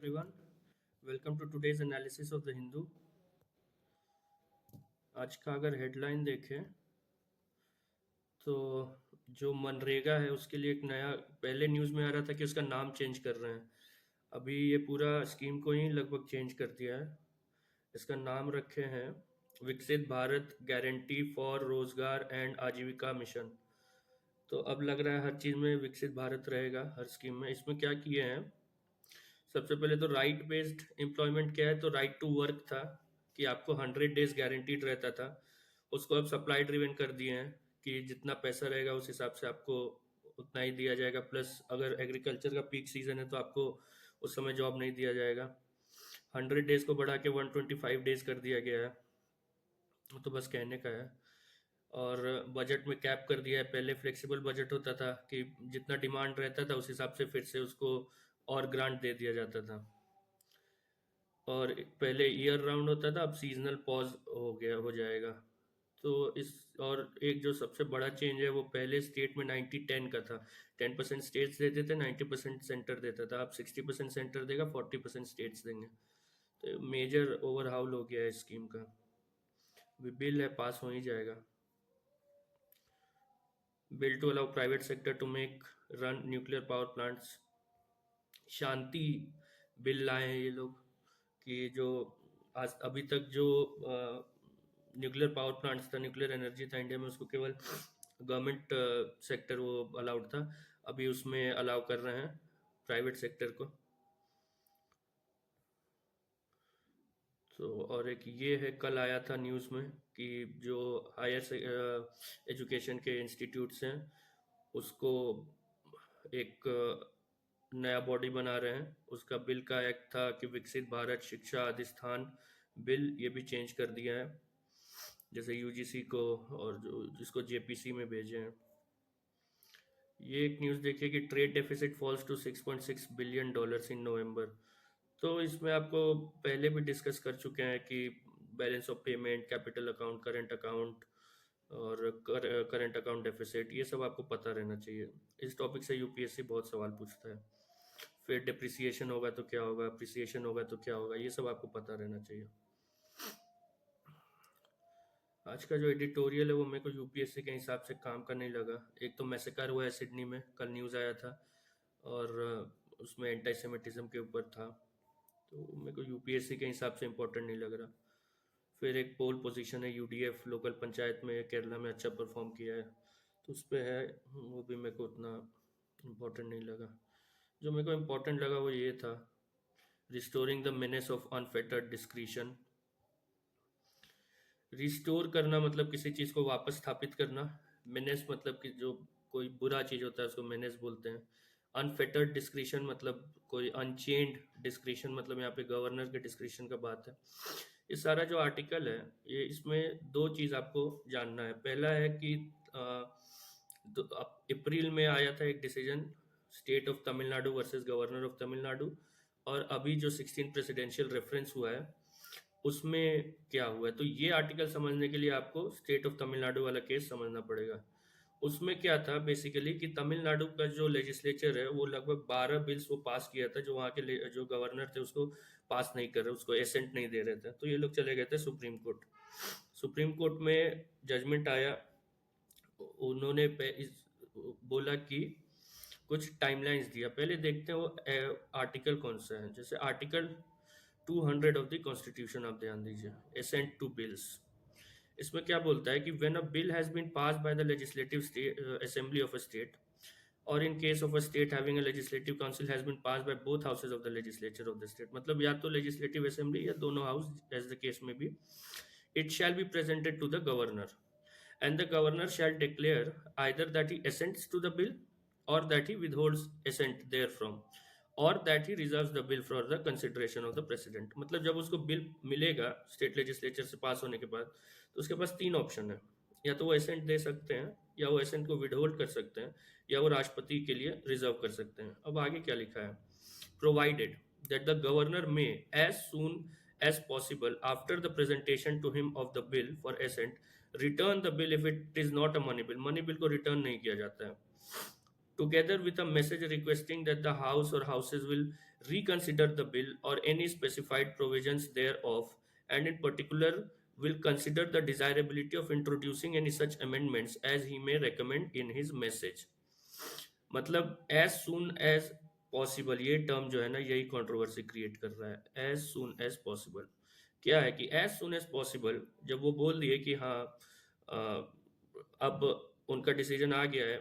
everyone. Welcome to today's analysis of the Hindu. आज का अगर हेडलाइन देखें तो जो मनरेगा है उसके लिए एक नया पहले न्यूज़ में आ रहा था कि उसका नाम चेंज कर रहे हैं। अभी ये पूरा स्कीम को ही लगभग चेंज कर दिया है। इसका नाम रखे हैं विकसित भारत गारंटी फॉर रोजगार एंड आजीविका मिशन। तो अब लग रहा है हर चीज़ में विकसित भारत रहेगा हर स्कीम में। इसमें क्या किए हैं, सबसे पहले तो राइट बेस्ड एम्प्लॉयमेंट क्या है, तो राइट टू वर्क था कि आपको 100 डेज गारंटीड रहता था, उसको अब सप्लाई ड्रिवन कर दिए हैं कि जितना पैसा रहेगा उस हिसाब से आपको उतना ही दिया जाएगा। प्लस अगर एग्रीकल्चर का पीक सीजन है तो आपको उस समय जॉब नहीं दिया जाएगा। 100 डेज को बढ़ा के 125 डेज कर दिया गया है। वो तो बस कहने का है। और बजट में कैप कर दिया है। पहले फ्लेक्सिबल बजट होता था कि जितना डिमांड रहता था उस हिसाब से फिर से उसको और ग्रांट दे दिया जाता था। और पहले ईयर राउंड होता था, अब सीजनल पॉज हो जाएगा। तो इस और एक जो सबसे बड़ा चेंज है वो पहले स्टेट में 90-10 का था। 10% स्टेट्स देते थे, 90% सेंटर देता था। अब 60% सेंटर देगा, 40% स्टेट्स देंगे। तो मेजर ओवरहाउल हो गया है स्कीम का। अभी बिल है, पास हो ही जाएगा। Bill to allow private sector to make run nuclear power plants. Shanti bill लाए हैं ये लोग कि जो आज अभी तक जो न्यूक्लियर पावर प्लांट्स था, न्यूक्लियर एनर्जी था इंडिया में, उसको केवल गवर्नमेंट सेक्टर वो अलाउड था। अभी उसमें अलाउ कर रहे हैं प्राइवेट सेक्टर को। तो और एक ये है, कल आया था न्यूज़ में कि जो हायर एजुकेशन के इंस्टीट्यूट्स हैं उसको एक नया बॉडी बना रहे हैं। उसका बिल का एक्ट था कि विकसित भारत शिक्षा अधिष्ठान बिल, ये भी चेंज कर दिया है, जैसे यूजीसी को और जो जिसको जेपीसी में भेजे हैं। ये एक न्यूज़ देखिए कि trade deficit falls to $6.6 billion in November. तो इसमें आपको पहले भी डिस्कस कर चुके हैं कि balance of payment, capital account, current account और करंट अकाउंट डेफिसिट, ये सब आपको पता रहना चाहिए। इस टॉपिक से यूपीएससी बहुत सवाल पूछता है। फिर डिप्रिसिएशन होगा तो क्या होगा, अप्रिसिएशन होगा तो क्या होगा, ये सब आपको पता रहना चाहिए। आज का जो एडिटोरियल है वो मेरे को यूपीएससी के हिसाब से काम का नहीं लगा। एक तो मैसेकर हुआ है सिडनी में, कल न्यूज़ आया था, और उसमें एंटी सेमिटिज्म के ऊपर था। तो मेरे को यूपीएससी के हिसाब से इम्पोर्टेंट नहीं लग रहा। फिर एक पोल पोजीशन है यूडीएफ लोकल पंचायत में, केरला में अच्छा परफॉर्म किया है, तो उस पर है, वो भी मेरे को उतना इम्पोर्टेंट नहीं लगा। जो मेरे को इम्पोर्टेंट लगा वो ये था, restoring the menace of unfettered discretion. Restore करना मतलब किसी चीज़ को वापस स्थापित करना। मेनेस मतलब कि जो कोई बुरा चीज़ होता है उसको मेनेस बोलते हैं। अनफेटर्ड डिस्क्रिशन मतलब कोई अनचेंड डिस्क्रिशन, मतलब यहाँ पे गवर्नर के डिस्क्रिशन का बात है। ये सारा जो आर्टिकल है, ये इसमें दो चीज़ आपको जानना है। पहला है कि अप्रैल में आया था एक decision, state of Tamil Nadu versus governor of Tamil Nadu, और अभी जो 16 प्रेसिडेंशियल रेफरेंस हुआ है उसमें क्या हुआ है। तो ये आर्टिकल समझने के लिए आपको स्टेट ऑफ तमिलनाडु वाला केस समझना पड़ेगा। उसमें क्या था बेसिकली कि तमिलनाडु का जो लेजिस्लेचर है वो लगभग 12 बिल्स वो पास किया था, जो वहाँ के जो गवर्नर थे उसको पास नहीं कर रहे, उसको एसेंट नहीं दे रहे थे। तो ये लोग चले गए थे सुप्रीम कोर्ट। सुप्रीम कोर्ट में जजमेंट आया, उन्होंने बोला कि कुछ टाइमलाइंस दिया। पहले देखते हैं वो आर्टिकल कौन सा है। जैसे आर्टिकल 200 ऑफ द कॉन्स्टिट्यूशन, आप ध्यान दीजिए, एसेंट टू बिल्स। इसमें क्या बोलता है कि when a bill has been passed by the legislative assembly of a state, और in case of a state having a legislative council has been passed by both houses of the legislature of the state, मतलब या तो legislative assembly या दोनों house, as the case में be, it shall be presented to the governor, and the governor shall declare either that he assents to the bill, or that he withholds assent therefrom, or that he reserves the bill for the consideration of the president। मतलब जब उसको bill मिलेगा state legislature से पास होने के बाद, तो उसके पास तीन ऑप्शन है, या तो वो एसेंट दे सकते हैं, या वो एसेंट को विदहोल्ड कर सकते हैं, या वो राष्ट्रपति के लिए रिजर्व कर सकते हैं। अब आगे क्या लिखा है, provided that the governor may, as soon as possible after the presentation to him of the bill for assent, return the bill if it is not a money bill। money bill को return नहीं किया जाता है। together with a message requesting that the house or houses will reconsider the bill or any specified provisions thereof, and in particular will consider the desirability of introducing any such amendments as he may recommend in his message. मतलब as soon as possible, ये term जो है ना यही controversy create कर रहा है। As soon as possible क्या है कि एज सुन एज पॉसिबल जब वो बोल दिए कि हाँ अ, अब उनका डिसीजन आ गया है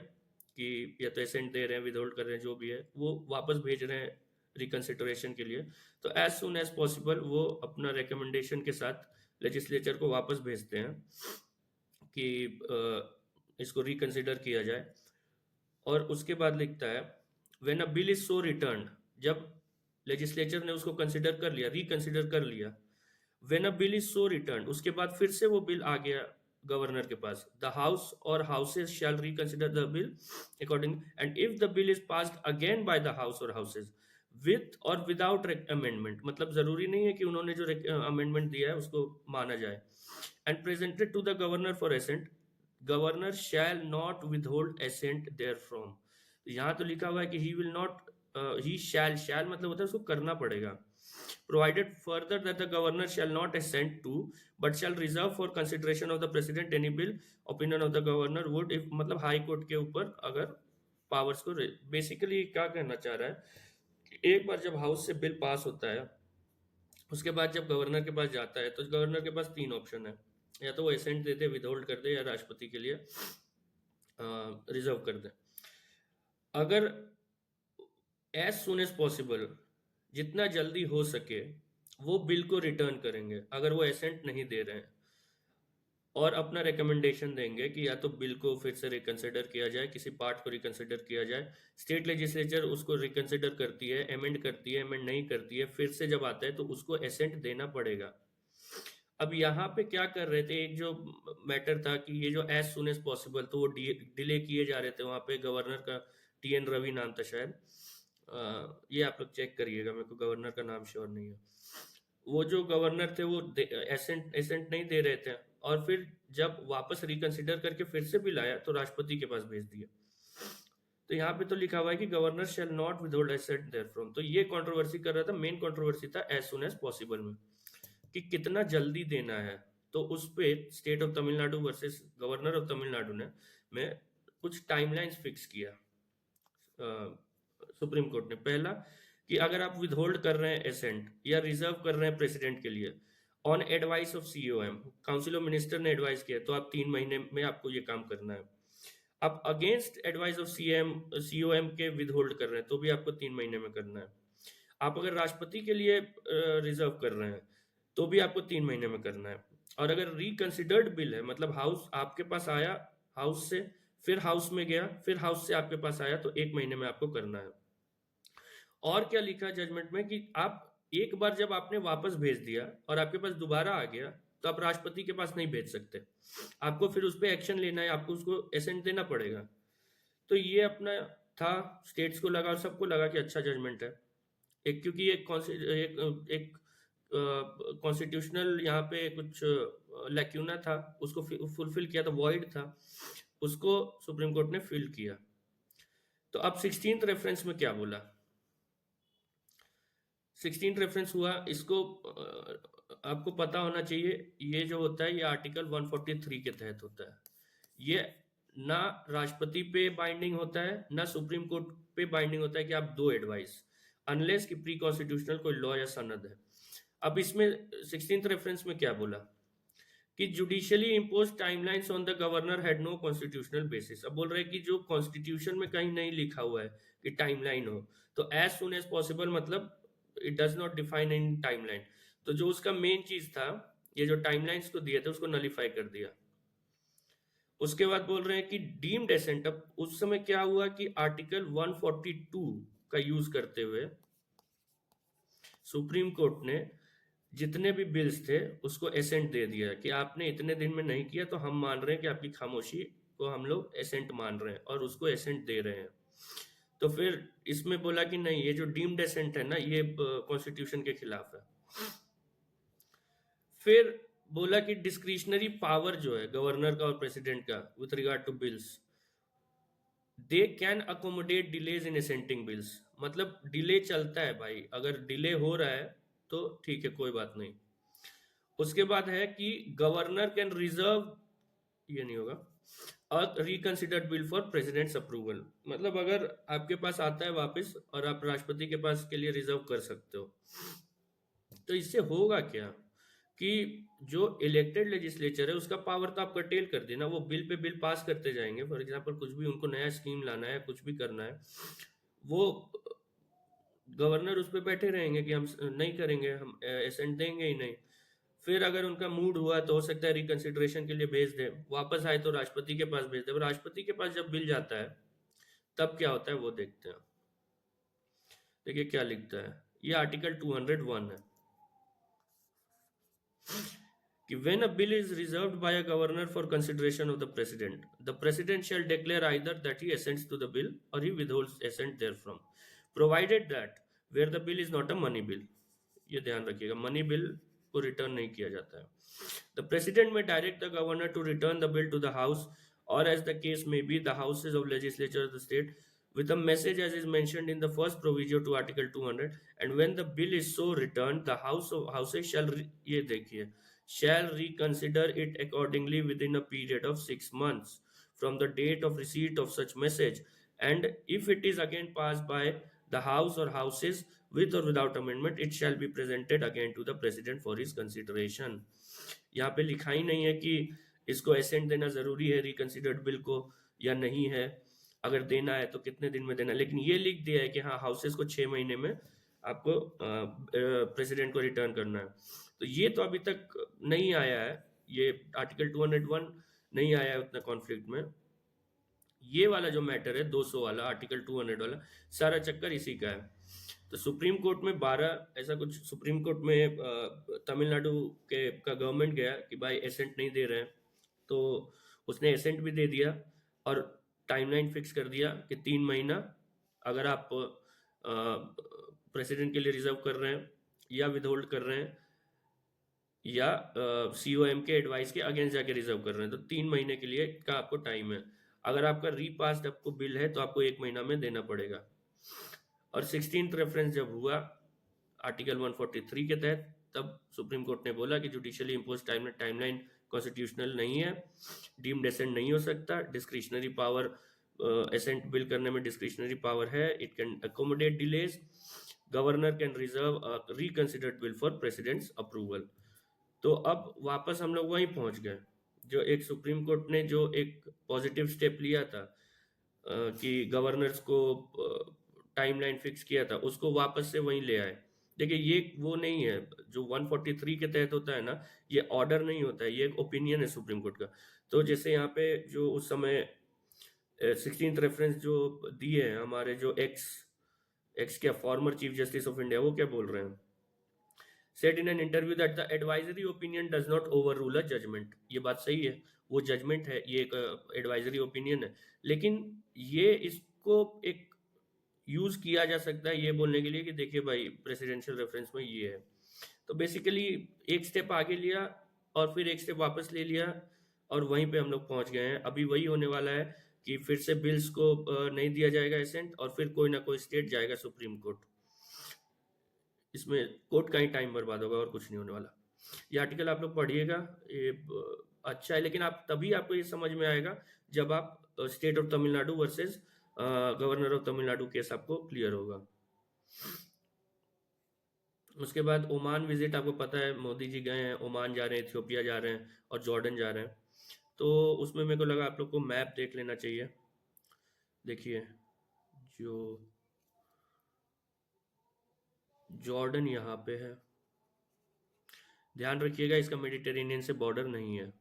कि या तो एसेंट दे रहे हैं, विदहोल्ड कर रहे हैं, जो भी है वो वापस भेज रहे हैं रिकंसिडरेशन के लिए, तो एज सुन एज पॉसिबल वो अपना रिकमेंडेशन के साथ लेजिस्लेचर को वापस भेजते हैं कि इसको रिकंसिडर किया जाए। और उसके बाद लिखता है when a bill is so return, जब लेजिस्लेचर ने उसको कंसिडर कर लिया, रिकंसिडर कर लिया, when a bill is so return, उसके बाद फिर से वो बिल आ गया गवर्नर के पास, the house or houses shall reconsider the bill according, and if the bill is passed again by the house or houses with or without amendment, मतलब जरूरी नहीं है कि उन्होंने जो अमेंडमेंट दिया है उसको माना जाए, and presented to the governor for assent, governor shall not withhold assent therefrom. यहाँ तो लिखा हुआ है कि ही विल नॉट, ही शैल मतलब होता है उसको करना पड़ेगा। Provided further that the governor shall not assent to but shall reserve for consideration of the president any bill, opinion of the governor would if, मतलब हाई कोर्ट के ऊपर अगर पावर्स को, बेसिकली क्या कहना चाह रहा है कि एक बार जब हाउस से बिल पास होता है उसके बाद जब गवर्नर के पास जाता है तो गवर्नर के पास तीन ऑप्शन है, या तो वो एसेंट दे दे, विदहोल्ड कर दे, या राष्ट्रपति के लिए रिजर्व कर दे। अगर एज सुन एज पॉसिबल, जितना जल्दी हो सके वो बिल को रिटर्न करेंगे अगर वो एसेंट नहीं दे रहे हैं, और अपना रिकमेंडेशन देंगे कि या तो बिल को फिर से रिकंसिडर किया जाए, किसी पार्ट को रिकंसिडर किया जाए, स्टेट लेजिस्लेचर उसको रिकंसिडर करती है, अमेंड करती है, अमेंड नहीं करती है, फिर से जब आता है तो उसको एसेंट देना पड़ेगा। अब यहाँ पे क्या कर रहे थे, एक जो मैटर था कि ये जो एज सुन एज पॉसिबल, तो वो डिले किए जा रहे थे। वहाँ पे गवर्नर का टीएन रवि नाम था शायद, ये आप लोग चेक करिएगा, मेरे को गवर्नर का नाम श्योर नहीं है। वो जो गवर्नर थे वो एसेंट एसेंट नहीं दे रहे थे, और फिर जब वापस रिकंसिडर करके फिर से बिल आया तो राष्ट्रपति के पास भेज दिया। तो यहाँ पे तो लिखा हुआ है कि governor shall not withhold assent therefrom, तो ये कंट्रोवर्सी कर रहा था। मेन कंट्रोवर्सी था एज सुन एज पॉसिबल में कि कितना जल्दी देना है। तो उस पे state of Tamil Nadu versus governor of Tamil Nadu ने में कुछ टाइमलाइंस फिक्स किया सुप्रीम कोर्ट ने। पहला कि अगर आप विदहोल्ड कर रहे हैं एसेंट या रिजर्व कर रहे हैं प्रेसिडेंट के लिए on advice of COM, council of minister ने एडवाइस किया, तो आप 3 महीने में आपको ये काम करना है। आप अगेंस्ट एडवाइस ऑफ सीओएम के विदहोल्ड कर रहे हैं तो भी आपको 3 महीने में करना है। आप अगर राष्ट्रपति के लिए रिजर्व कर रहे हैं तो भी आपको 3 महीने में करना है। और अगर रिकंसिडर्ड बिल है, मतलब हाउस आपके पास आया, हाउस से फिर हाउस में गया, फिर हाउस से आपके पास आया, तो 1 महीने में आपको करना है। और क्या लिखा है जजमेंट में कि आप एक बार जब आपने वापस भेज दिया और आपके पास दोबारा आ गया तो आप राष्ट्रपति के पास नहीं भेज सकते, आपको फिर उस पर एक्शन लेना है, आपको उसको एसेंट देना पड़ेगा। तो ये अपना था, स्टेट्स को लगा और सबको लगा कि अच्छा जजमेंट है। एक क्योंकि एक कॉन्स्टिट्यूशनल यहाँ पे कुछ लैक्यूना था, उसको फुलफिल किया था, वॉइड था, उसको सुप्रीम कोर्ट ने फिल किया। तो अब 16th रेफरेंस में क्या बोला, 16th रेफरेंस हुआ, इसको आपको पता होना चाहिए। ये जो होता है ये आर्टिकल 143 के तहत होता है। ये ना राष्ट्रपति पे बाइंडिंग होता है ना सुप्रीम कोर्ट पे बाइंडिंग होता है कि आप दो एडवाइस, अनलेस कि प्री कॉन्स्टिट्यूशनल कोई लॉ या सनद है। अब इसमें 16th रेफरेंस में क्या बोला कि judicially impose timelines on the governor had no constitutional basis. अब बोल रहे हैं कि जो कॉन्स्टिट्यूशन में कहीं नहीं लिखा हुआ है कि टाइमलाइन हो, तो एज सुन एज पॉसिबल मतलब it does not define in timeline. तो जो उसका मेन चीज था, ये जो टाइमलाइंस को दिए थे उसको नलीफाई कर दिया। उसके बाद बोल रहे हैं कि डीम्ड एसेंट, अब उस समय क्या हुआ कि आर्टिकल 142 का यूज करते हुए सुप्रीम कोर्ट ने जितने भी बिल्स थे उसको एसेंट दे दिया कि आपने इतने दिन में नहीं किया तो हम मान रहे हैं कि आपकी खामोशी को हम लोग एसेंट मान रहे हैं और उसको एसेंट दे रहे हैं। तो फिर इसमें बोला कि नहीं, ये जो डीम्ड एसेंट है ना ये कॉन्स्टिट्यूशन के खिलाफ है। फिर बोला कि डिस्क्रिशनरी पावर जो है गवर्नर का और प्रेसिडेंट का with regard to bills, they can accommodate delays in assenting bills, मतलब डिले चलता है भाई, अगर डिले हो रहा है तो ठीक है, कोई बात नहीं। उसके बाद है कि गवर्नर कैन रिजर्व, ये नहीं होगा, reconsidered bill for president's approval, मतलब अगर आपके पास आता है वापस और आप राष्ट्रपति के पास के लिए रिजर्व कर सकते हो। तो इससे होगा क्या कि जो इलेक्टेड लेजिस्लेचर है उसका पावर तो आप कर्टेल कर देना, वो बिल पे बिल पास करते जाएंगे। फॉर एग्जांपल कुछ भी उनको नया स्कीम लाना है, कुछ भी करना है, वो गवर्नर उस पर बैठे रहेंगे कि हम नहीं करेंगे, हम एसेंट देंगे ही नहीं। फिर अगर उनका मूड हुआ तो हो सकता है रिकंसिडरेशन के लिए भेज दे, वापस आए तो राष्ट्रपति के पास भेज दे। राष्ट्रपति के पास जब बिल जाता है तब क्या होता है वो देखते हैं। देखिए क्या लिखता है, ये आर्टिकल 201 है कि when a bill is reserved by a governor for consideration of the president shall declare either that he assents to the bill or he withholds assent therefrom, provided that where the bill is not a money bill, ये ध्यान रखिएगा, money bill को return नहीं किया जाता है। The president may direct the governor to return the bill to the house or as the case may be the houses of legislature of the state with a message as is mentioned in the first proviso to article 200, and when the bill is so returned the houses shall ये देखिए shall reconsider it accordingly within a period of 6 months from the date of receipt of such message, and if it is again passed by the house or houses with or without amendment it shall be presented again to the president for his consideration। यहाँ पे लिखा ही नहीं है कि इसको accent देना जरूरी है रिकंसिडर्ड बिल को या नहीं है, अगर देना है तो कितने दिन में देना है, लेकिन ये लिख दिया है कि हाँ हाउसेस को 6 महीने में आपको प्रेसिडेंट को रिटर्न करना है। तो ये तो अभी तक नहीं आया है, ये आर्टिकल 201 नहीं आया है उतना कॉन्फ्लिक्ट में। ये वाला जो मैटर है 200 वाला, आर्टिकल 200 वाला, सारा चक्कर इसी का है। तो सुप्रीम कोर्ट में 12 ऐसा कुछ, सुप्रीम कोर्ट में तमिलनाडु के का गवर्नमेंट गया कि भाई एसेंट नहीं दे रहे हैं, तो उसने एसेंट भी दे दिया और टाइमलाइन फिक्स कर दिया कि 3 महीना अगर आप प्रेसिडेंट के लिए रिजर्व कर रहे हैं या विदहोल्ड कर रहे हैं या COM के एडवाइस के अगेंस्ट जाके रिजर्व कर रहे हैं, तो 3 महीने के लिए का आपको टाइम है। अगर आपका रीपास्ड आपको बिल है तो आपको 1 महीना में देना पड़ेगा। और 16th रेफरेंस जब हुआ आर्टिकल 143 के तहत, तब सुप्रीम कोर्ट ने बोला कि जुडिशियली इम्पोज टाइमलाइन कॉन्स्टिट्यूशनल नहीं है, डीम्ड एसेंट नहीं हो सकता, डिस्क्रिशनरी पावर, एसेंट बिल करने में डिस्क्रिशनरी पावर है, it can accommodate delays, governor can reserve reconsidered bill for president's approval. तो अब वापस हम लोग वहीं पहुंच गए, जो एक सुप्रीम कोर्ट ने जो एक पॉजिटिव स्टेप लिया था कि गवर्नर्स को टाइमलाइन फिक्स किया था, उसको वापस से वहीं ले आए। देखिए ये वो नहीं है जो 143 के तहत होता है ना, ये ऑर्डर नहीं होता है, ये एक ओपिनियन है सुप्रीम कोर्ट का। तो जैसे यहाँ पे जो उस समय 16th रेफरेंस जो दिए हैं हमारे जो एक्स क्या former chief justice of India, वो क्या बोल रहे हैं, said in an interview that the advisory opinion does not overrule a judgment। ये बात सही है, वो जजमेंट है, ये एक एडवाइजरी ओपिनियन है, लेकिन ये इसको एक यूज किया जा सकता है ये बोलने के लिए कि देखिए भाई प्रेसिडेंशियल रेफरेंस में ये है। तो बेसिकली एक स्टेप आगे लिया और फिर एक स्टेप वापस ले लिया और वहीं पे हम लोग पहुंच गए हैं। अभी वही होने वाला है कि फिर से बिल्स को नहीं दिया जाएगा एसेंट और फिर कोई ना कोई स्टेट जाएगा सुप्रीम कोर्ट, इसमें कोर्ट का ही टाइम बर्बाद होगा और कुछ नहीं होने वाला। ये आर्टिकल आप लोग पढ़िएगा, ये अच्छा है, लेकिन आप तभी आपको ये समझ में आएगा जब आप state of Tamil Nadu versus governor of Tamil Nadu case आपको क्लियर होगा। उसके बाद ओमान विजिट, आपको पता है मोदी जी गए हैं, ओमान जा रहे हैं, इथियोपिया जा रहे हैं और जॉर्डन जा रहे हैं। तो उसमें मेरे को लगा आप लोग को मैप देख लेना चाहिए। देखिए जो जॉर्डन यहाँ पे है, ध्यान रखिएगा इसका मेडिटेरेनियन से बॉर्डर नहीं है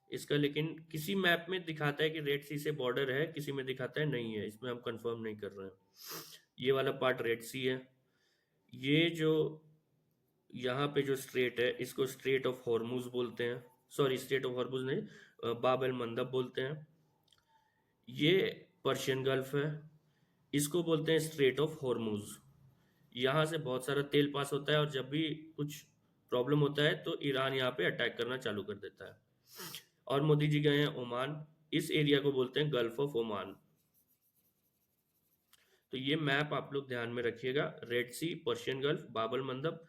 इसका, लेकिन किसी मैप में दिखाता है कि रेड सी से बॉर्डर है, किसी में दिखाता है नहीं है, इसमें हम कंफर्म नहीं कर रहे हैं। ये वाला पार्ट रेड सी है, ये जो यहाँ पे जो स्ट्रेट है इसको स्ट्रेट ऑफ हॉर्मुज बोलते हैं, सॉरी स्ट्रेट ऑफ हॉर्मुज नहीं, बाब एल मंदब बोलते हैं। ये पर्शियन गल्फ है, इसको बोलते हैं स्ट्रेट ऑफ हॉर्मुज। यहाँ से बहुत सारा तेल पास होता है और जब भी कुछ प्रॉब्लम होता है तो ईरान यहाँ पे अटैक करना चालू कर देता है। और मोदी जी गए हैं ओमान, इस एरिया को बोलते हैं गल्फ ऑफ ओमान। तो ये मैप आप लोग ध्यान में रखिएगा, red C, Persian gulf, Babal मंदब,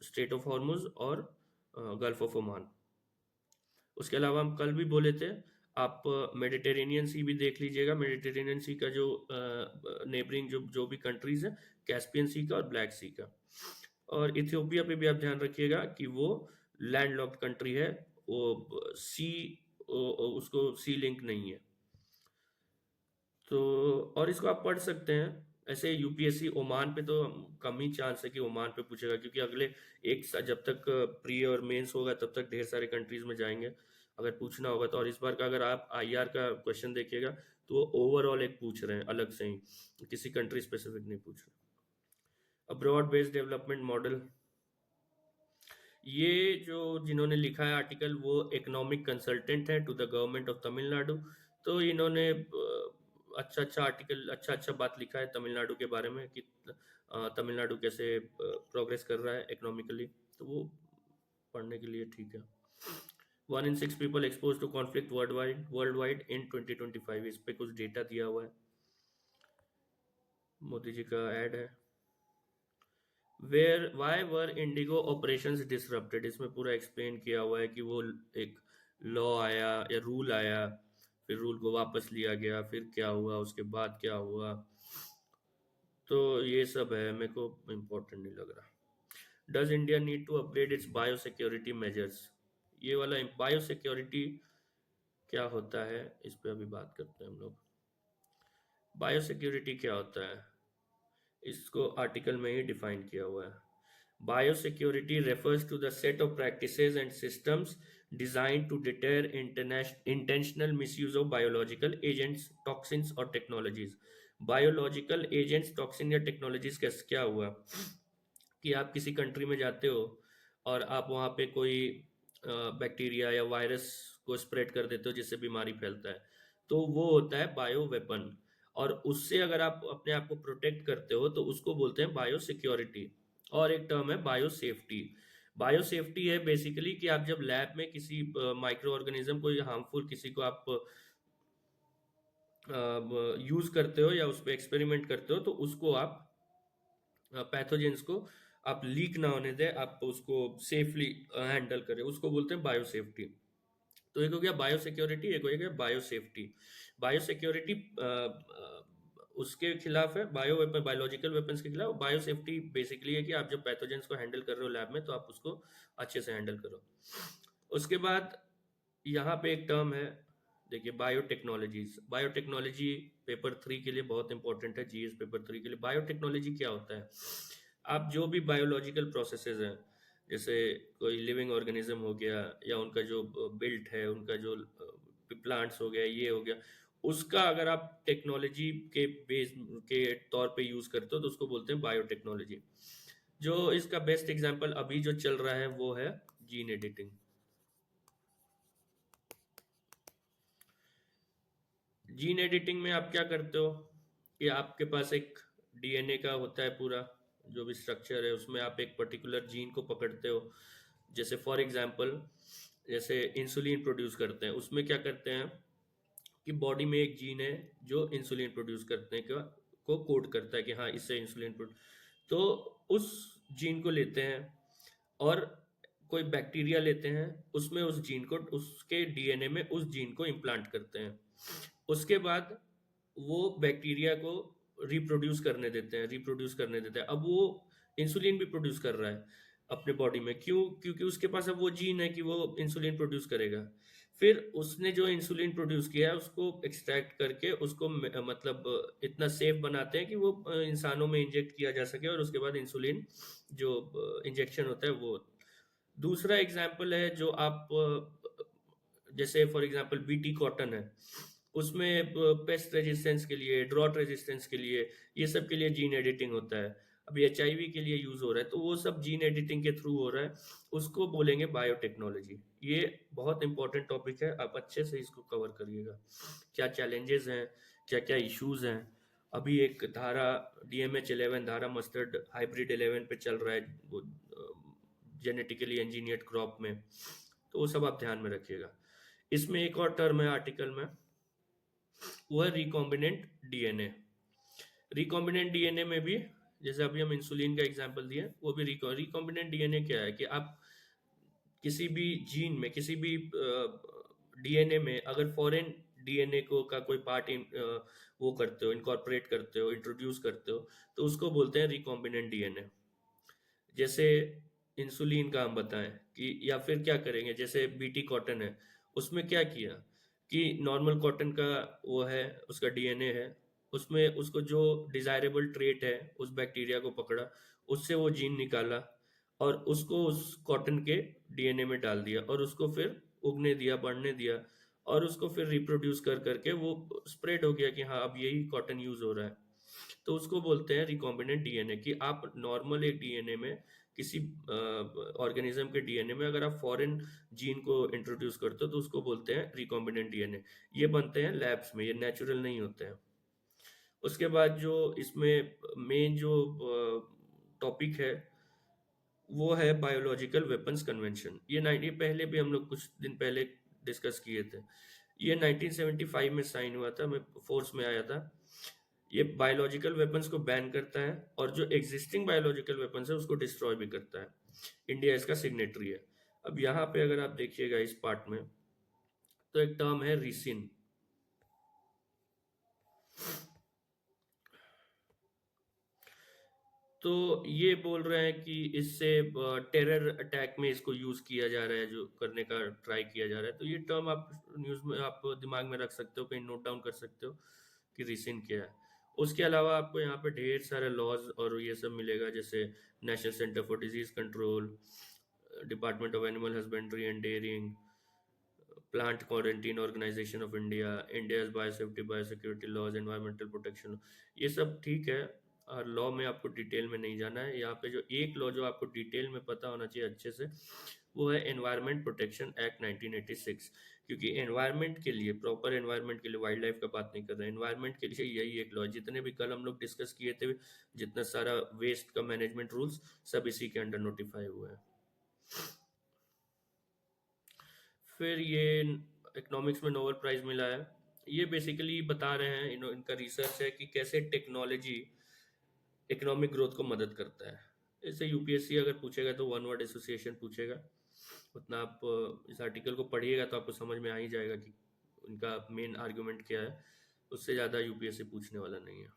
straight of Hormuz और गल्फ ऑफ ओमान। उसके अलावा हम कल भी बोले थे, आप मेडिटेरेनियन सी भी देख लीजिएगा। मेडिटेरेनियन सी का जो नेबरिंग जो भी कंट्रीज है, कैस्पियन सी का और ब्लैक सी का। और इथियोपिया पे भी आप ध्यान रखिएगा कि वो लैंडलॉक्ड कंट्री है, वो सी, उसको सी लिंक नहीं है। तो और इसको आप पढ़ सकते हैं। ऐसे यूपीएससी ओमान पे तो कम ही चांस है कि ओमान पे पूछेगा, क्योंकि अगले जब तक प्री और मेंस होगा तब तक ढेर सारे कंट्रीज में जाएंगे अगर पूछना होगा तो। और इस बार का अगर आप आईआर का क्वेश्चन देखिएगा तो वो ओवरऑल एक पूछ रहे हैं अलग से ही, किसी कंट्री स्पेसिफिक नहीं पूछ रहे। अब्रॉड बेस्ड डेवलपमेंट मॉडल, ये जो जिन्होंने लिखा है आर्टिकल वो इकोनॉमिक कंसल्टेंट है to the government of Tamil Nadu. तो इन्होंने अच्छा अच्छा आर्टिकल, अच्छा अच्छा बात लिखा है तमिलनाडु के बारे में कि तमिलनाडु कैसे प्रोग्रेस कर रहा है इकोनॉमिकली, तो वो पढ़ने के लिए ठीक है। 1 in 6 people expose to conflict worldwide in 2025, इस पे कुछ डेटा दिया हुआ है, मोदी जी का ऐड है। Why were Indigo operations disrupted, इसमें पूरा एक्सप्लेन किया हुआ है कि वो एक लॉ आया या रूल आया, फिर रूल को वापस लिया गया, फिर क्या हुआ, उसके बाद क्या हुआ, तो ये सब है, मेरे को इम्पोर्टेंट नहीं लग रहा। Does India need to upgrade its bio security measures, ये वाला बायो सिक्योरिटी क्या होता है इस पे अभी बात करते हैं हम लोग। बायो सिक्योरिटी क्या होता है, इसको आर्टिकल में ही डिफाइन किया हुआ है। Biosecurity refers to the set of practices and systems designed to deter intentional misuse of biological agents, toxins और technologies. Biological agents, toxin या technologies क्या हुआ कि आप किसी कंट्री में जाते हो और आप वहाँ पे कोई बैक्टीरिया या वायरस को स्प्रेड कर देते हो जिससे बीमारी फैलता है, तो वो होता है बायो वेपन। और उससे अगर आप अपने आप को प्रोटेक्ट करते हो तो उसको बोलते हैं बायो सिक्योरिटी। और एक टर्म है बायो सेफ्टी। बायो सेफ्टी है बेसिकली कि आप जब लैब में किसी माइक्रो ऑर्गेनिज्म को या हार्मफुल किसी को आप यूज करते हो या उस पर एक्सपेरिमेंट करते हो तो उसको आप पैथोजेंस को आप लीक ना होने दें, आप उसको सेफली हैंडल करें, उसको बोलते हैं बायो सेफ्टी। तो एक हो गया बायो सिक्योरिटी, एक हो गया बायो सेफ्टी। बायो सिक्योरिटी उसके खिलाफ है, बायो वेपन बायोलॉजिकल वेपन्स के खिलाफ। बायो सेफ्टी बेसिकली है कि आप जब पैथोजेंस को हैंडल कर रहे हो लैब में तो आप उसको अच्छे से हैंडल करो। उसके बाद यहाँ पे एक टर्म है, देखिए बायोटेक्नोलॉजीज। बायोटेक्नोलॉजी पेपर 3 के लिए बहुत इंपॉर्टेंट है, जीएस पेपर 3 के लिए। बायोटेक्नोलॉजी क्या होता है, आप जो भी बायोलॉजिकल प्रोसेसेस हैं, जैसे कोई लिविंग ऑर्गेनिज्म हो गया या उनका जो बिल्ट है, उनका जो प्लांट्स हो गया, ये हो गया, उसका अगर आप टेक्नोलॉजी के बेस के तौर पे यूज करते हो तो उसको बोलते हैं बायोटेक्नोलॉजी। जो इसका बेस्ट एग्जांपल अभी जो चल रहा है वो है जीन एडिटिंग। जीन एडिटिंग में आप क्या करते हो कि आपके पास एक डीएनए का होता है पूरा जो भी स्ट्रक्चर है, उसमें आप एक पर्टिकुलर जीन को पकड़ते हो। जैसे फॉर एग्जांपल जैसे इंसुलिन प्रोड्यूस करते हैं, उसमें क्या करते हैं कि बॉडी में एक जीन है जो इंसुलिन प्रोड्यूस करते हैं को कोड करता है कि हाँ इससे इंसुलिन तो उस जीन को लेते हैं और कोई बैक्टीरिया लेते हैं, उसमें उस जीन को उसके डीएनए में उस जीन को इम्प्लांट करते हैं। उसके बाद वो बैक्टीरिया को रिप्रोड्यूस करने देते हैं। अब वो इंसुलिन भी प्रोड्यूस कर रहा है अपने बॉडी में, क्यों? क्योंकि उसके पास अब वो जीन है कि वो इंसुलिन प्रोड्यूस करेगा। फिर उसने जो इंसुलिन प्रोड्यूस किया है उसको एक्सट्रैक्ट करके उसको मतलब इतना सेफ बनाते हैं कि वो इंसानों में इंजेक्ट किया जा सके और उसके बाद इंसुलिन जो इंजेक्शन होता है वो। दूसरा एग्जाम्पल है जो आप जैसे फॉर एग्जाम्पल बीटी कॉटन है, उसमें पेस्ट रेजिस्टेंस के लिए, ड्रॉट रेजिस्टेंस के लिए, ये सब के लिए जीन एडिटिंग होता है। अभी एचआईवी के लिए यूज हो रहा है, तो वो सब जीन एडिटिंग के थ्रू हो रहा है, उसको बोलेंगे बायोटेक्नोलॉजी। ये बहुत इंपॉर्टेंट टॉपिक है, आप अच्छे से इसको कवर करिएगा। क्या चैलेंजेस हैं, क्या क्या इश्यूज हैं। अभी एक धारा DMH 11 धारा मस्टर्ड हाइब्रिड 11 पे चल रहा है, वो जेनेटिकली इंजीनियर्ड क्रॉप में, तो वो सब आप ध्यान में रखिएगा। इसमें एक और टर्म है आर्टिकल में, वो है रिकॉम्बिनेंट डीएनए। रिकॉम्बिनेंट डीएनए में भी, जैसे अभी हम इंसुलिन का एग्जांपल दिए, वो भी रिकॉम्बिनेंट डीएनए क्या है कि आप किसी भी जीन में, किसी भी डीएनए में अगर फॉरेन डीएनए को का कोई पार्ट वो करते हो, इनकॉर्पोरेट करते हो, इंट्रोड्यूस करते हो, तो उसको बोलते हैं रिकॉम्बिनेंट डीएनए। जैसे इंसुलिन का हम बताएं कि, या फिर क्या करेंगे, जैसे बीटी कॉटन है, उसमें क्या किया कि नॉर्मल कॉटन का वो है, उसका डीएनए है, उसमें उसको जो डिजायरेबल ट्रेट है उस बैक्टीरिया को पकड़ा, उससे वो जीन निकाला और उसको उस कॉटन के डीएनए में डाल दिया और उसको फिर उगने दिया, बढ़ने दिया, और उसको फिर रिप्रोड्यूस कर करके वो स्प्रेड हो गया कि हाँ अब यही कॉटन यूज हो रहा है। तो उसको बोलते हैं रिकॉम्बिनेंट डीएनए, कि आप नॉर्मल एक डीएनए में, किसी ऑर्गेनिज्म के डीएनए में अगर आप फॉरेन जीन को इंट्रोड्यूस करते हो तो उसको बोलते हैं रिकॉम्बिनेंट डीएनए। ये बनते हैं लैब्स में, ये नेचुरल नहीं होते हैं। उसके बाद जो इसमें मेन जो टॉपिक है वो है बायोलॉजिकल वेपन्स कन्वेंशन। ये पहले भी हम लोग कुछ दिन पहले डिस्कस किए थे। ये 1975 में साइन हुआ था, मैं फोर्स में आया था। ये बायोलॉजिकल वेपन्स को बैन करता है और जो एग्जिस्टिंग बायोलॉजिकल वेपन्स है उसको डिस्ट्रॉय भी करता है। इंडिया इसका सिग्नेटरी है। अब यहाँ पे अगर आप देखिएगा इस पार्ट में, तो एक टर्म है रिसिन। तो ये बोल रहे हैं कि इससे टेरर अटैक में इसको यूज किया जा रहा है, जो करने का ट्राई किया जा रहा है। तो ये टर्म आप न्यूज में, आप दिमाग में रख सकते हो, कहीं नोट डाउन कर सकते हो कि रिसिन क्या है। उसके अलावा आपको यहाँ पे ढेर सारे लॉज और ये सब मिलेगा, जैसे national centre for disease control, department of animal husbandry and dairying, plant quarantine organisation of India, India's biosafety biosecurity laws, environmental protection. ये सब ठीक है, और लॉ में आपको डिटेल में नहीं जाना है। यहाँ पे जो एक लॉ जो आपको डिटेल में पता होना चाहिए अच्छे से, वो है एनवायरमेंट प्रोटेक्शन एक्ट 1986। क्योंकि एनवायरमेंट के लिए, प्रॉपर एनवायरमेंट के लिए, वाइल्ड लाइफ का बात नहीं कर रहे हैं, एनवायरमेंट के लिए यही एक लॉ है। जितने भी कल हम लोग डिस्कस किए थे, जितना सारा वेस्ट का मैनेजमेंट रूल्स, सब इसी के अंडर नोटिफाई हुए हैं। फिर ये इकोनॉमिक्स में नोबेल प्राइज मिला है। ये बेसिकली बता रहे हैं, इनका रिसर्च है कि कैसे टेक्नोलॉजी इकोनॉमिक ग्रोथ को मदद करता है। इससे यूपीएससी अगर पूछेगा तो वन वर्ड एसोसिएशन पूछेगा। उतना आप इस आर्टिकल को पढ़िएगा तो आपको समझ में आ ही जाएगा कि उनका मेन आर्गुमेंट क्या है। उससे ज़्यादा यूपीएससी पूछने वाला नहीं है।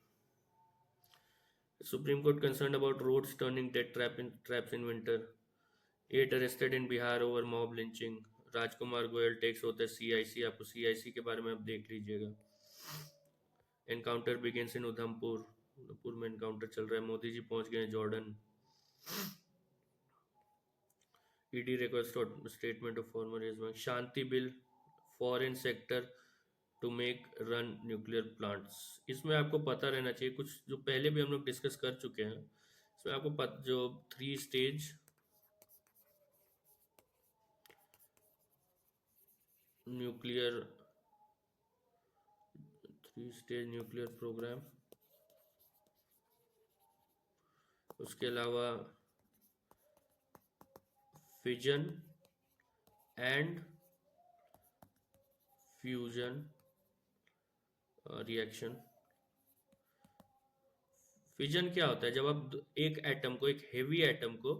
Supreme court concern about roads turning dead traps in winter. 8 arrested in Bihar over mob lynching. Rajkumar Goyal takes होता है सीआईसी, आपको सीआईसी के बारे में आप देख लीजिएगा। Encounter begins in Udhampur, Udhampur में एनकाउंटर चल रहा है। मोदी जी पहुंच गए Jordan. ED request statement of former reserve bank. Shanti bill, foreign sector to make run nuclear plants. इसमें आपको पता रहना चाहिए कुछ जो पहले भी हम लोग डिस्कस कर चुके हैं। इसमें आपको जो 3 stage nuclear, 3 stage nuclear program, उसके अलावा fission and fusion reaction. Fission क्या होता है, जब आप एक एटम को, एक हेवी एटम को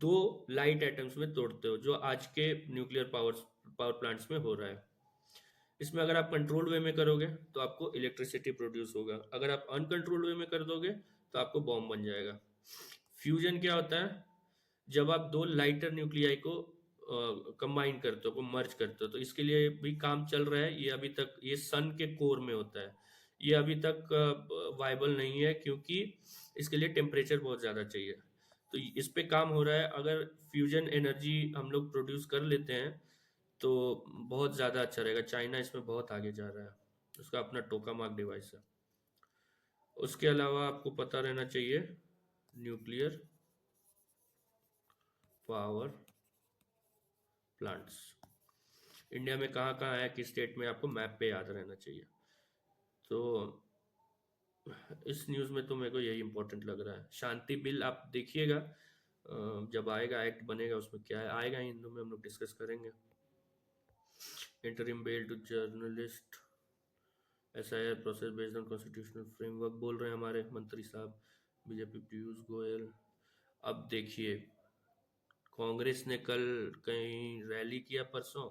2 लाइट एटम्स में तोड़ते हो, जो आज के न्यूक्लियर पावर प्लांट्स में हो रहा है। इसमें अगर आप कंट्रोल्ड वे में करोगे तो आपको इलेक्ट्रिसिटी प्रोड्यूस होगा, अगर आप अनकंट्रोल्ड वे में कर दोगे तो आपको बॉम्ब बन जाएगा। फ्यूजन क्या होता है, जब आप 2 लाइटर न्यूक्लियाई को कंबाइन करते हो, को मर्ज करते हो। तो इसके लिए भी काम चल रहा है। ये अभी तक, ये सन के कोर में होता है। ये अभी तक वायबल नहीं है, क्योंकि इसके लिए टेम्परेचर बहुत ज़्यादा चाहिए। तो इस पे काम हो रहा है। अगर फ्यूजन एनर्जी हम लोग प्रोड्यूस कर लेते हैं तो बहुत ज़्यादा अच्छा रहेगा। चाइना इसमें बहुत आगे जा रहा है, उसका अपना टोकामाक डिवाइस है। उसके अलावा आपको पता रहना चाहिए न्यूक्लियर पावर प्लांट्स इंडिया में कहाँ कहाँ है, किस स्टेट में, आपको मैप पे याद रहना चाहिए। तो इस न्यूज़ में तो मेरे को यही इंपॉर्टेंट लग रहा है। शांति बिल आप देखिएगा, जब आएगा, एक्ट बनेगा, उसमें क्या है आएगा, हिंदू में हम लोग डिस्कस करेंगे। Interim bail to journalist, SIR process based on constitutional framework बोल रहे हैं हमारे मंत्री साहब बीजेपी पीयूष गोयल। अब देखिए, कांग्रेस ने कल कहीं रैली किया परसों,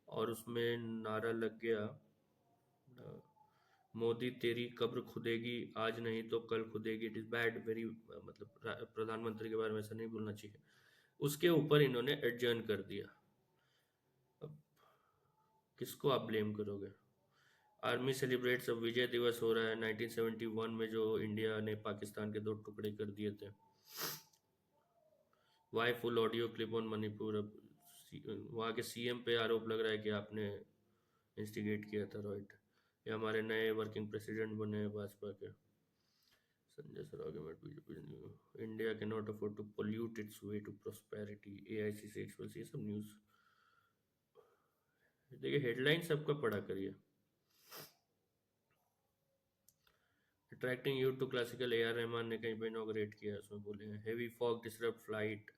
और उसमें नारा लग गया, मोदी तेरी कब्र खुदेगी, आज नहीं तो कल खुदेगी। इट इज बैड, वेरी, मतलब प्रधानमंत्री के बारे में ऐसा नहीं बोलना चाहिए। उसके ऊपर इन्होंने एडजर्न कर दिया। अब किसको आप ब्लेम करोगे? आर्मी सेलिब्रेट्स, अब विजय दिवस हो रहा है 1971 में जो इंडिया ने पाकिस्तान के 2 टुकड़े कर दिए थे। Why full audio clip on Manipur. अब वहाँ के CM पे आरोप लग रहा है कि आपने इंस्टिगेट किया था, राइट। ये हमारे नए वर्किंग प्रेसिडेंट बने हैं भाजपा के, Sanjay sir argument BJP. India can not afford to pollute its way to prosperity, AICC experts. ये सब न्यूज़ देखिए, हेडलाइन सबका पढ़ा करिए। Attracting youth to classical, AR Rahman ने कहीं पे इनॉग्रेट किया, उसमें बोले हैं heavy fog disrupt flight,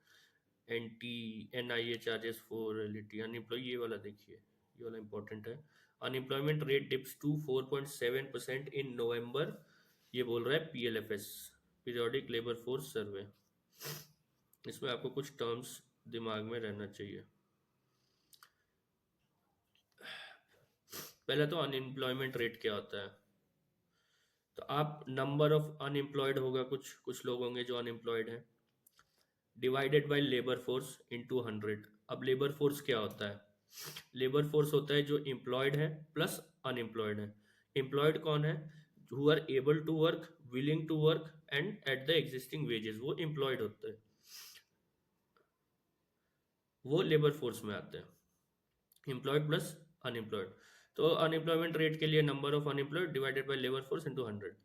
NIA charges for reality. Unemploy, ये वाला देखिए, ये वाला इंपॉर्टेंट है। Unemployment rate dips to 4.7% in November, ये बोल रहा है PLFS, periodic labour force survey. इसमें आपको कुछ टर्म्स दिमाग में रहना चाहिए। पहले तो अनएम्प्लॉयमेंट रेट क्या होता है, तो आप नंबर ऑफ अनएम्प्लॉयड होगा, कुछ लोग होंगे जो अनएम्प्लॉयड हैं, divided by labour force into 100। अब लेबर फोर्स क्या होता है? लेबर फोर्स होता है जो एम्प्लॉयड है प्लस अनएम्प्लॉयड है। एम्प्लॉयड कौन है? Who are able to work, willing to work and at the existing wages, वो एम्प्लॉयड होते हैं, वो लेबर फोर्स में आते हैं। एम्प्लॉयड प्लस अनएम्प्लॉयड, तो अनएम्प्लॉयमेंट रेट के लिए number of unemployed divided by labour force into 100।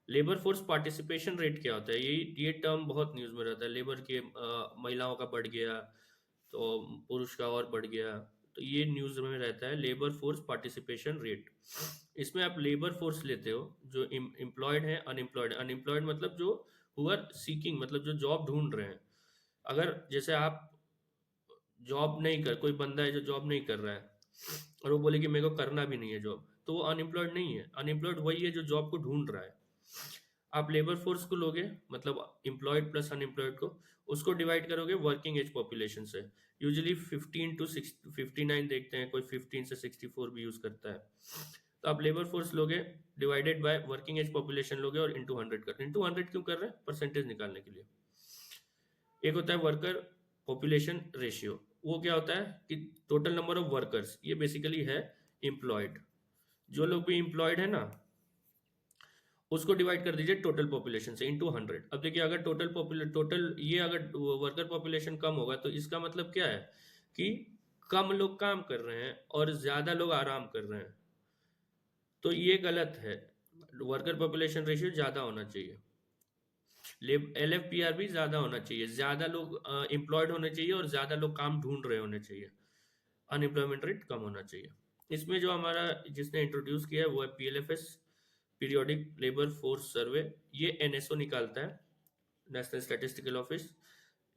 Labour force participation rate क्या होता है? ये टर्म बहुत न्यूज़ में रहता है। लेबर के महिलाओं का बढ़ गया तो पुरुष का और बढ़ गया, तो ये न्यूज़ में रहता है लेबर फोर्स पार्टिसिपेशन रेट। इसमें आप लेबर फोर्स लेते हो जो एम्प्लॉयड है, अनएम्प्लॉयड। अनएम्प्लॉयड मतलब जो हु आर सीकिंग, मतलब जो जॉब ढूंढ रहे हैं। अगर जैसे आप जॉब नहीं कर, कोई बंदा है जो जॉब नहीं कर रहा है और वो बोले कि मेरे को करना भी नहीं है जॉब, तो वो अनएम्प्लॉयड नहीं है। अनएम्प्लॉयड वही है जो जॉब को ढूंढ रहा है। आप लेबर फोर्स को लोगे, मतलब एम्प्लॉयड प्लस अनएम्प्लॉयड को, उसको डिवाइड करोगे वर्किंग एज पॉपुलेशन से। यूजुअली 15 to 59 देखते हैं, कोई 15 से 64 भी यूज करता है। तो आप लेबर फोर्स लोगे divided by working age population लोगे और इंटू 100 कर। इंटू 100 क्यों कर रहे हैं? परसेंटेज निकालने के लिए। एक होता है वर्कर पॉपुलेशन रेशियो, वो क्या होता है कि टोटल नंबर ऑफ वर्कर्स, ये बेसिकली है एम्प्लॉयड। जो लोग भी एम्प्लॉयड है ना, उसको डिवाइड कर दीजिए टोटल पॉपुलेशन से इंटू 100। अब देखिए, अगर टोटल ये अगर वर्कर पॉपुलेशन कम होगा तो इसका मतलब क्या है कि कम लोग काम कर रहे हैं और ज्यादा लोग आराम कर रहे हैं, तो ये गलत है। वर्कर पॉपुलेशन रेशियो ज्यादा होना चाहिए, LFPR भी ज्यादा होना चाहिए, ज्यादा लोग एम्प्लॉयड होने चाहिए और ज्यादा लोग काम ढूंढ रहे होने चाहिए। अनएम्प्लॉयमेंट रेट कम होना चाहिए। इसमें जो हमारा जिसने इंट्रोड्यूस किया है वो है PLFS, periodic labour force survey. ये NSO निकालता है, नेशनल स्टैटिस्टिकल ऑफिस।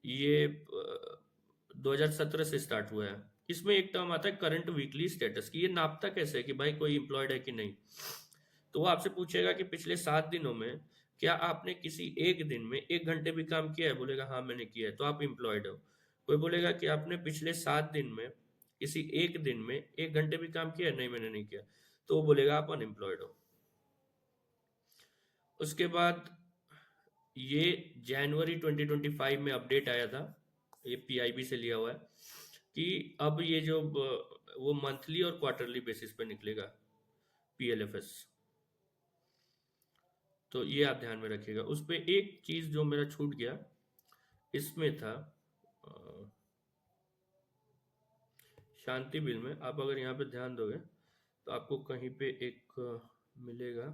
ये 2017 से स्टार्ट हुआ है। इसमें एक टर्म आता है करंट वीकली स्टेटस की। ये नापता कैसे है कि भाई कोई एम्प्लॉयड है कि नहीं? तो वो आपसे पूछेगा कि पिछले 7 दिनों में क्या आपने किसी एक दिन में 1 घंटे भी काम किया है? बोलेगा हाँ मैंने किया है, तो आप एम्प्लॉयड हो। कोई बोलेगा कि आपने पिछले 7 दिन में किसी एक दिन में 1 घंटे भी काम किया है? नहीं मैंने नहीं किया, तो वो बोलेगा आप अनएम्प्लॉयड हो। उसके बाद ये जनवरी 2025 में अपडेट आया था, ये PIB से लिया हुआ है, कि अब ये जो वो मंथली और क्वार्टरली बेसिस पे निकलेगा PLFS। तो ये आप ध्यान में रखिएगा। उस पर एक चीज जो मेरा छूट गया इसमें था, शांति बिल में आप अगर यहाँ पे ध्यान दोगे तो आपको कहीं पे एक मिलेगा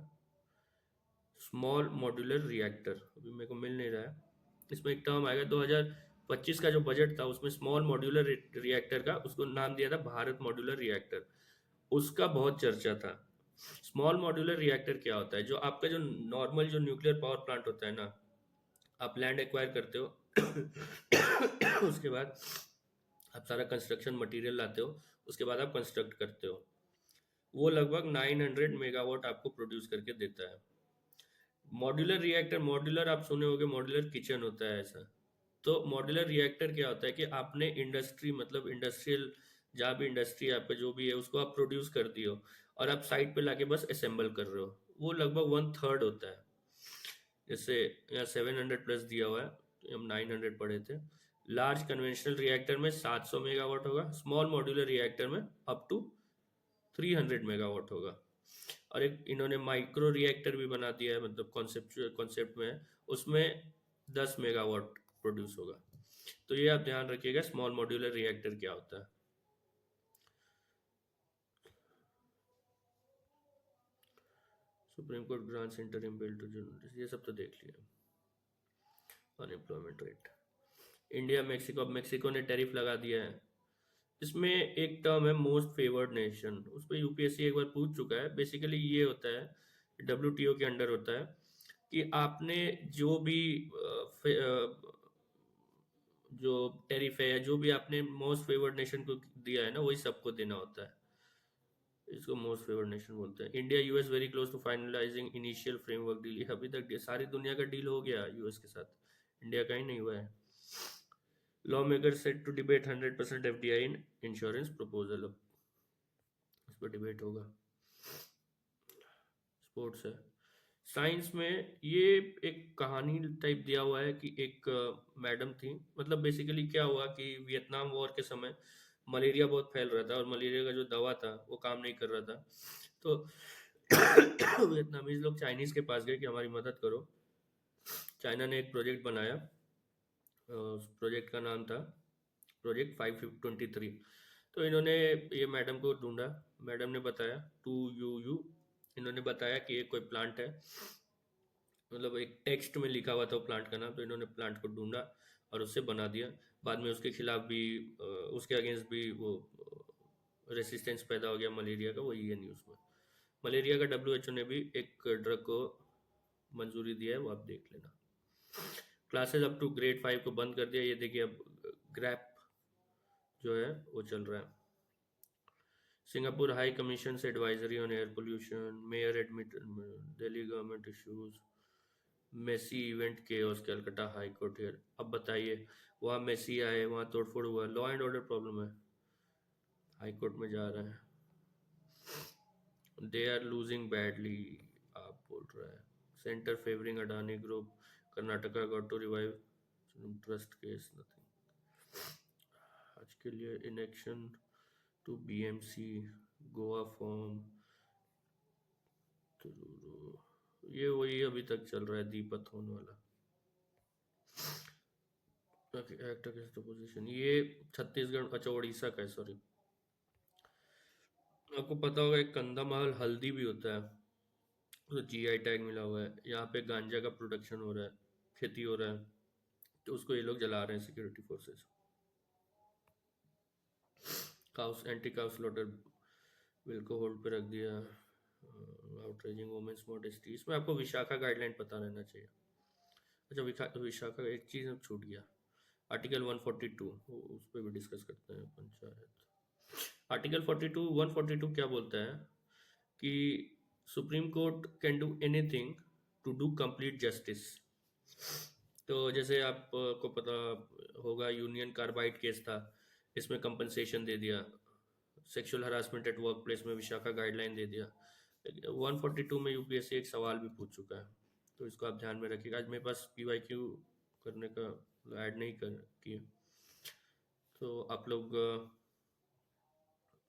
स्मॉल मॉड्यूलर रिएक्टर, अभी मेरे को मिल नहीं रहा है। इसमें एक टर्म आएगा 2025 का जो बजट था उसमें स्मॉल मॉड्यूलर रिएक्टर का उसको नाम दिया था भारत मॉड्यूलर रिएक्टर। उसका बहुत चर्चा था। स्मॉल मॉड्यूलर रिएक्टर क्या होता है? जो आपका जो नॉर्मल जो न्यूक्लियर पावर प्लांट होता है ना, आप लैंड एक्वायर करते हो उसके बाद आप सारा कंस्ट्रक्शन मटेरियल लाते हो, उसके बाद आप कंस्ट्रक्ट करते हो। वो लगभग 900 मेगावाट आपको प्रोड्यूस करके देता है। मॉड्यूलर रिएक्टर, मॉड्यूलर आप सुने होंगे, मॉड्यूलर किचन होता है ऐसा। तो मॉड्यूलर रिएक्टर क्या होता है कि आपने इंडस्ट्री, मतलब इंडस्ट्रियल, जहाँ भी इंडस्ट्री आपका जो भी है उसको आप प्रोड्यूस कर दिए हो और आप साइट पे लाके बस असेंबल कर रहे हो, वो लगभग 1/3 होता है। जैसे यहाँ 700 प्लस दिया हुआ है, हम 900 पढ़े थे। लार्ज कन्वेंशनल रिएक्टर में 700 मेगावाट होगा, स्मॉल मॉड्यूलर रिएक्टर में अप टू 300 मेगावाट होगा। और एक इन्होंने माइक्रो रिएक्टर भी बना दिया है, मतलब कॉन्सेप्ट में है, उसमें 10 मेगावाट प्रोड्यूस होगा। तो ये आप ध्यान रखिएगा स्मॉल मॉड्यूलर रिएक्टर क्या होता है। Supreme court grants interim bill to journalist, ये सब तो देख लिया। अनएम्प्लॉयमेंट रेट, इंडिया मेक्सिको, अब मेक्सिको ने टैरिफ लगा दिया है। इसमें एक टर्म है मोस्ट फेवर्ड नेशन, उस पर यूपीएससी एक बार पूछ चुका है। बेसिकली ये होता है, डब्ल्यूटीओ के अंडर होता है कि आपने जो भी जो टैरिफ है या जो भी आपने मोस्ट फेवर्ड नेशन को दिया है ना, वही सबको देना होता है। इसको मोस्ट फेवर्ड नेशन बोलते हैं। India US very close to finalising initial framework deal, अभी तक सारी दुनिया का डील हो गया यूएस के साथ, इंडिया का ही नहीं हुआ है। Law maker set to debate 100% FDI in insurance proposal, अब इस पर डिबेट होगा। स्पोर्ट्स है, साइंस में ये एक कहानी टाइप दिया हुआ है कि एक मैडम थी, मतलब बेसिकली क्या हुआ कि वियतनाम वॉर के समय मलेरिया बहुत फैल रहा था और मलेरिया का जो दवा था वो काम नहीं कर रहा था। तो वियतनामीज लोग चाइनीज के पास गए कि हमारी मदद करो। चाइना ने एक प्रोजेक्ट बनाया, उस प्रोजेक्ट का नाम था प्रोजेक्ट 523। तो इन्होंने ये मैडम को ढूंढा, मैडम ने बताया 2UU, इन्होंने बताया कि ये कोई प्लांट है, मतलब एक टेक्स्ट में लिखा हुआ था वो प्लांट का नाम, तो इन्होंने प्लांट को ढूंढा और उससे बना दिया। बाद में उसके खिलाफ भी उसके अगेंस्ट भी वो रेसिस्टेंस पैदा हो गया मलेरिया का, वही है न्यूज़ में। मलेरिया का डब्ल्यूएचओ ने भी एक ड्रग को मंजूरी दिया है, वो आप देख लेना। क्लासेस अप टू ग्रेड 5 को बंद कर दिया, ये देखिए अब ग्रैप जो है वो चल रहा है। सिंगापुर हाई कमीशन से advisory on air pollution, mayor admit, Delhi government issues, Messi event chaos, Calcutta high court hear. अब बताइए, वहाँ मेसी आए, वहाँ तोड़फोड़ हुआ, लॉ एंड ऑर्डर प्रॉब्लम है, हाई कोर्ट में जा रहा है। दे आर लूजिंग बैडली, आप बोल रहे हैं। Centre favouring Adani group, Karnataka got to revive trust case, nothing. आज के लिए election to BMC, Goa form, ये वही अभी तक चल रहा है, दीपथोन वाला एक्ट अगेंस्ट अपोजिशन। ये छत्तीसगढ़, अच्छा उड़ीसा का है, सॉरी। आपको पता होगा एक कंधामाल हल्दी भी होता है, तो जीआई टैग मिला हुआ है। यहाँ पे गांजा का प्रोडक्शन हो रहा है, खेती हो रहा है, तो उसको ये लोग जला रहे हैं security forces. Cows, anti cow slaughter bill को होल्ड पे रख दिया। आउटरेजिंग वुमेन्स मॉडेस्टी, इसमें आपको विशाखा गाइडलाइन पता रहना चाहिए। अच्छा विशाखा एक चीज़ छूट गया, आर्टिकल 142, उस पर भी डिस्कस करते हैं पंचायत। आर्टिकल 42 142 क्या बोलता है कि supreme court can do anything to do complete justice. तो जैसे आपको पता होगा यूनियन कार्बाइड केस था, इसमें कंपनसेशन दे दिया। Sexual harassment at work place में विशाखा गाइडलाइन दे दिया। 142 में यूपीएससी एक सवाल भी पूछ चुका है, तो इसको आप ध्यान में रखिएगा। आज मेरे पास पीवाईक्यू करने का ऐड नहीं कर किए, तो आप लोग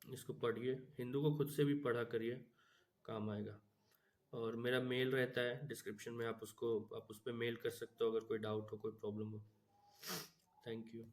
इसको पढ़िए, हिंदू को खुद से भी पढ़ा करिए, काम आएगा। और मेरा मेल रहता है डिस्क्रिप्शन में, आप उस पर मेल कर सकते हो अगर कोई डाउट हो, कोई प्रॉब्लम हो। Thank you.